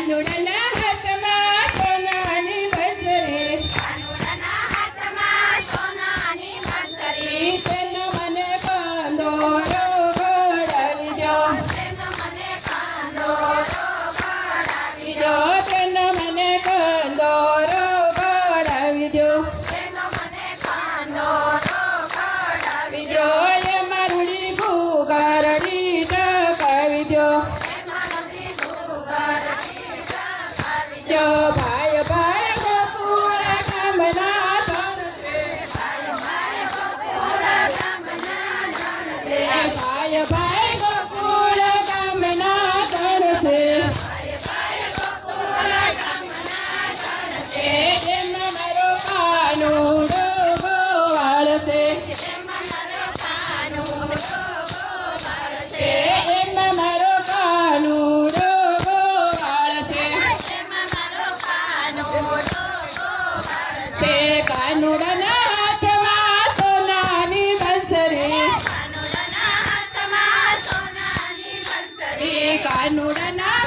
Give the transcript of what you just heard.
કાનુડાના હાથમાં સોનાની બંસરી, તેનો મને કંદોરો ઘડાવી દો, તેનો મને કંદોરો ઘડાવી દો, એમાં રૂડી ભૂગારડી ડકાવી દો, ભાઈ ભાઈ ગોકુળ ગામના ભાઈ ભાઈ ગોકુળ ગામના તણસે, એમાં મારો કાનુડો ગોવાળશે, એમાં મારો કાનુડો ગોવાળશે, તે કાનુડાના હાથમાં સોનાની બંસરી, કાનુડાના